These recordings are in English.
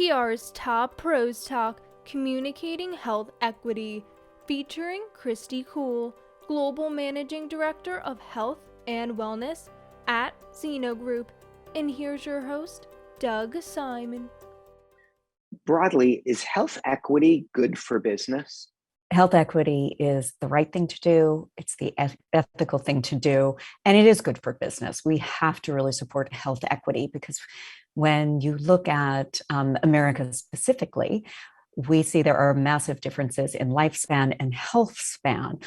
NPR's Top Pros Talk, Communicating Health Equity, featuring Kristie Kuhl, Global Managing Director of Health and Wellness at Zeno Group. And here's your host, Doug Simon. Broadly, is health equity good for business? Health equity is the right thing to do. It's the ethical thing to do. And it is good for business. We have to really support health equity because when you look at America specifically, we see there are massive differences in lifespan and health span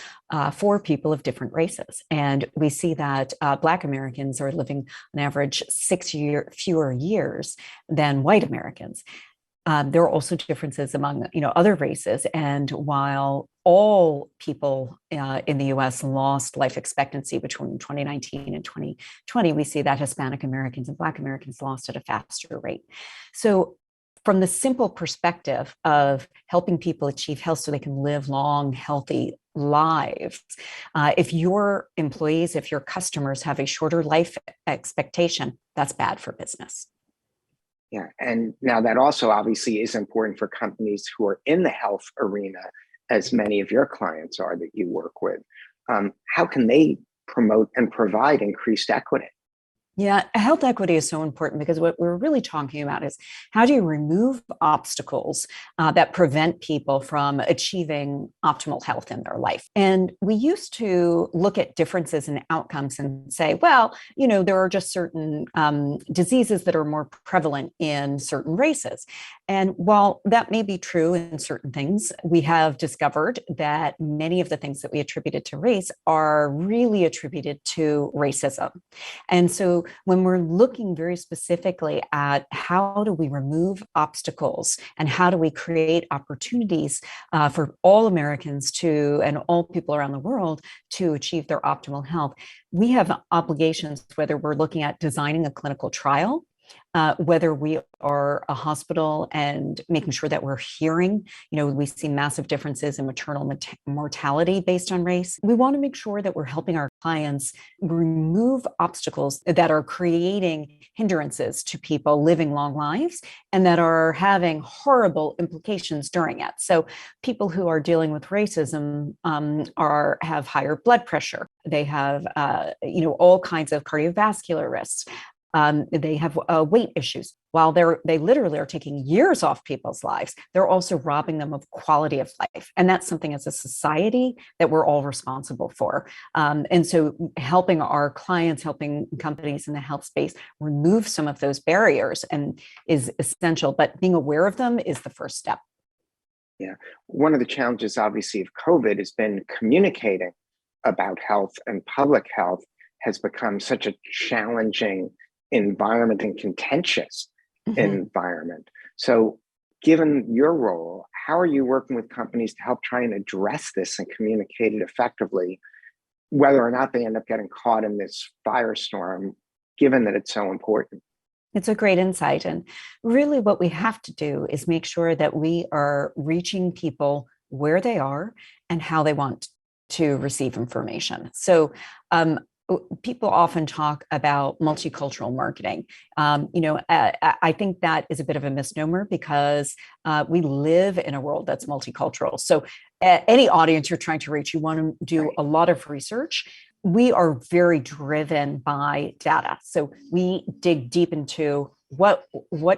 for people of different races. And we see that Black Americans are living on average fewer years than white Americans. There are also differences among, other races. And while all people in the U.S. lost life expectancy between 2019 and 2020, we see that Hispanic Americans and Black Americans lost at a faster rate. So from the simple perspective of helping people achieve health so they can live long, healthy lives, if your employees, if your customers have a shorter life expectation, that's bad for business. Yeah, and now that also obviously is important for companies who are in the health arena, as many of your clients are that you work with. How can they promote and provide increased equity? Yeah, health equity is so important because what we're really talking about is how do you remove obstacles that prevent people from achieving optimal health in their life? And we used to look at differences in outcomes and say, well, there are just certain diseases that are more prevalent in certain races. And while that may be true in certain things, we have discovered that many of the things that we attributed to race are really attributed to racism. And so when we're looking very specifically at how do we remove obstacles and how do we create opportunities for all Americans and all people around the world to achieve their optimal health, we have obligations, whether we're looking at designing a clinical trial, whether we are a hospital and making sure that we're hearing, we see massive differences in maternal mortality based on race. We want to make sure that we're helping our clients remove obstacles that are creating hindrances to people living long lives and that are having horrible implications during it. So people who are dealing with racism have higher blood pressure. They have, all kinds of cardiovascular risks. They have weight issues. While they literally are taking years off people's lives, they're also robbing them of quality of life. And that's something as a society that we're all responsible for. And so helping our clients, helping companies in the health space remove some of those barriers is essential, but being aware of them is the first step. Yeah. One of the challenges, obviously, of COVID has been communicating about health, and public health has become such a challenging environment and contentious environment. So given your role, how are you working with companies to help try and address this and communicate it effectively, whether or not they end up getting caught in this firestorm, given that it's so important? It's a great insight. And really what we have to do is make sure that we are reaching people where they are and how they want to receive information. So people often talk about multicultural marketing. I think that is a bit of a misnomer because we live in a world that's multicultural. So any audience you're trying to reach, you want to do a lot of research. We are very driven by data. So we dig deep into what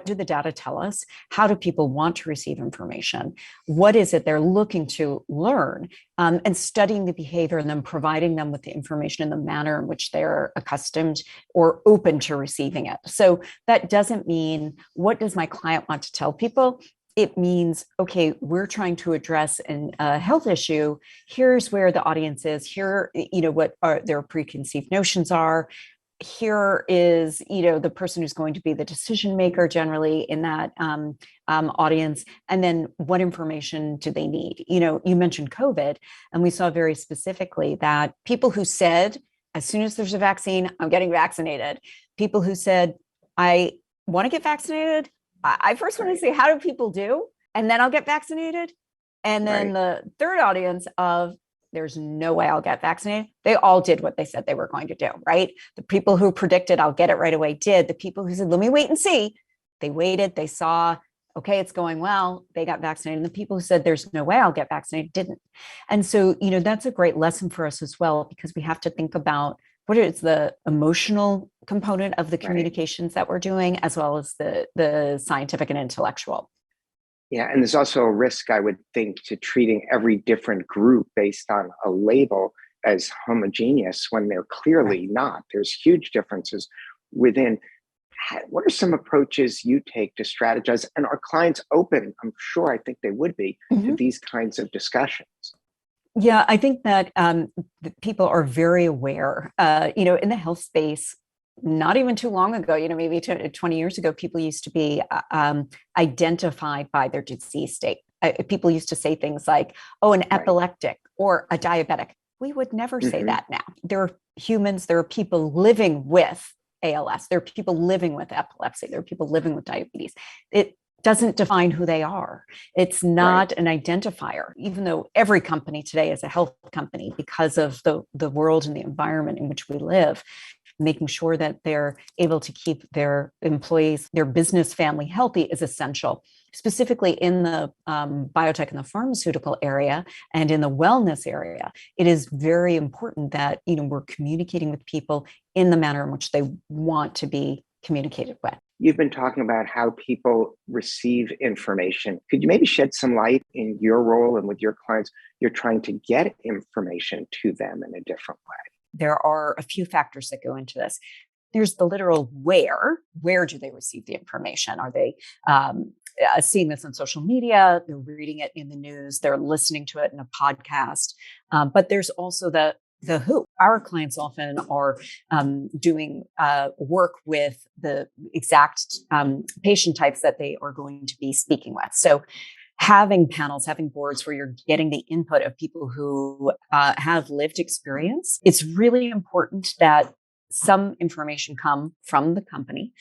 do the data tell us? How do people want to receive information? What is it they're looking to learn? And studying the behavior and then providing them with the information in the manner in which they're accustomed or open to receiving it. So that doesn't mean, what does my client want to tell people? It means, okay, we're trying to address a health issue. Here's where the audience is. Here, what their preconceived notions are. Here is, the person who's going to be the decision maker generally in that audience. And then what information do they need? You mentioned COVID, and we saw very specifically that people who said, as soon as there's a vaccine, I'm getting vaccinated. People who said, I want to get vaccinated. I first want to see, how do people do? And then I'll get vaccinated. And then the third audience of, there's no way I'll get vaccinated. They all did what they said they were going to do, right? The people who predicted I'll get it right away did. The people who said, let me wait and see, they waited, they saw, okay, it's going well, they got vaccinated. And the people who said there's no way I'll get vaccinated didn't. And so, that's a great lesson for us as well, because we have to think about what is the emotional component of the communications that we're doing, as well as the scientific and intellectual. Yeah, and there's also a risk, I would think, to treating every different group based on a label as homogeneous when they're clearly not. There's huge differences within. What are some approaches you take to strategize? And are clients open? I'm sure, I think they would be, to these kinds of discussions. Yeah, I think that people are very aware, in the health space. Not even too long ago, maybe 20 years ago, people used to be identified by their disease state. People used to say things like, oh, an epileptic or a diabetic. We would never say that now. There are humans, there are people living with ALS, there are people living with epilepsy, there are people living with diabetes. It doesn't define who they are. It's not an identifier, even though every company today is a health company because of the world and the environment in which we live. Making sure that they're able to keep their employees, their business family healthy is essential, specifically in the biotech and the pharmaceutical area and in the wellness area. It is very important that, we're communicating with people in the manner in which they want to be communicated with. You've been talking about how people receive information. Could you maybe shed some light in your role and with your clients? You're trying to get information to them in a different way. There are a few factors that go into this. There's the literal where. Where do they receive the information? Are they seeing this on social media? They're reading it in the news. They're listening to it in a podcast. But there's also the who. Our clients often are doing work with the exact patient types that they are going to be speaking with. So having panels, having boards where you're getting the input of people who have lived experience. It's really important that some information come from the company.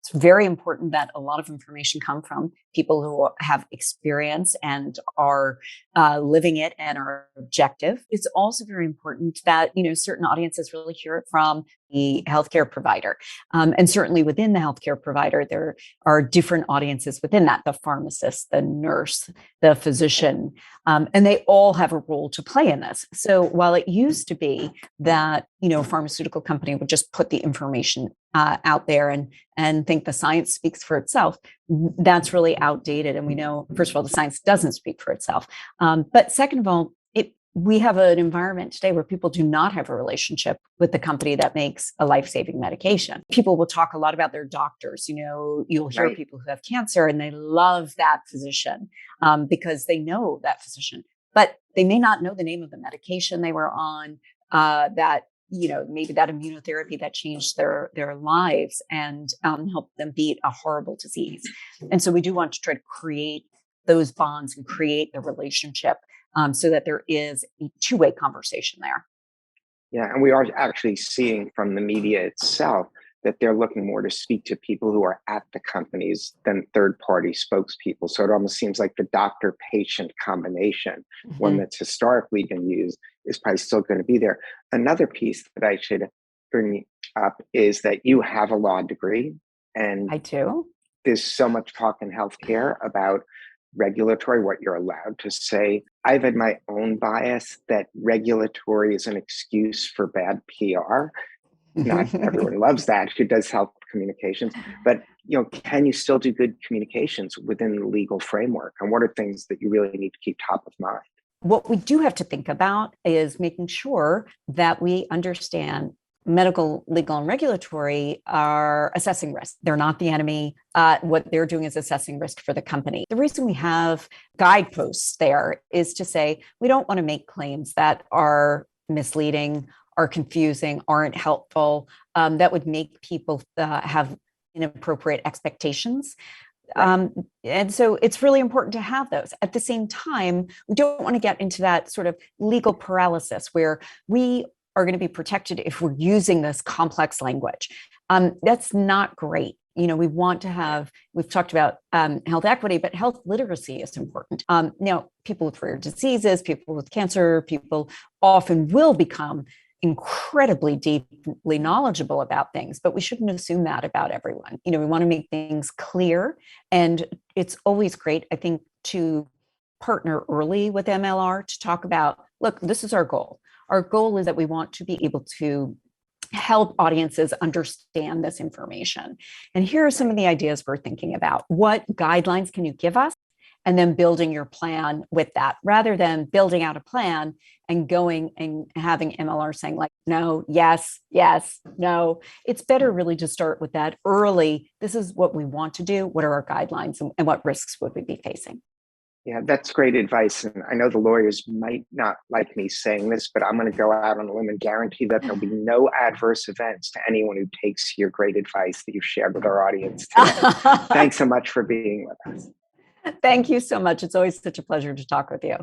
It's very important that a lot of information come from people who have experience and are living it and are objective. It's also very important that, certain audiences really hear it from the healthcare provider. And certainly within the healthcare provider, there are different audiences within that, the pharmacist, the nurse, the physician, and they all have a role to play in this. So while it used to be that, a pharmaceutical company would just put the information out there and think the science speaks for itself, that's really outdated. And we know, first of all, the science doesn't speak for itself. But second of all, we have an environment today where people do not have a relationship with the company that makes a life-saving medication. People will talk a lot about their doctors. You'll hear people who have cancer and they love that physician because they know that physician, but they may not know the name of the medication they were on, that maybe that immunotherapy that changed their lives and helped them beat a horrible disease. And so we do want to try to create those bonds and create the relationship so that there is a two-way conversation there. Yeah, and we are actually seeing from the media itself that they're looking more to speak to people who are at the companies than third-party spokespeople. So it almost seems like the doctor-patient combination, one that's historically been used, is probably still going to be there. Another piece that I should bring up is that you have a law degree. And I do. There's so much talk in healthcare about regulatory, what you're allowed to say. I've had my own bias that regulatory is an excuse for bad PR. Not everyone loves that who does health communications, but can you still do good communications within the legal framework? And what are things that you really need to keep top of mind? What we do have to think about is making sure that we understand medical, legal, and regulatory are assessing risk. They're not the enemy. What they're doing is assessing risk for the company. The reason we have guideposts there is to say we don't want to make claims that are misleading, are confusing, aren't helpful, that would make people have inappropriate expectations. And so it's really important to have those. At the same time, we don't want to get into that sort of legal paralysis where we are going to be protected if we're using this complex language. That's not great. We want to have, we've talked about health equity, but health literacy is important. Now, people with rare diseases, people with cancer, people often will become incredibly deeply knowledgeable about things, but we shouldn't assume that about everyone. We want to make things clear, and it's always great, I think, to partner early with MLR to talk about, look, this is our goal. Our goal is that we want to be able to help audiences understand this information. And here are some of the ideas we're thinking about. What guidelines can you give us? And then building your plan with that, rather than building out a plan and going and having MLR saying like, no, yes, yes, no. It's better really to start with that early. This is what we want to do. What are our guidelines, and what risks would we be facing? Yeah, that's great advice. And I know the lawyers might not like me saying this, but I'm going to go out on a limb and guarantee that there'll be no adverse events to anyone who takes your great advice that you've shared with our audience today. Thanks so much for being with us. Thank you so much. It's always such a pleasure to talk with you.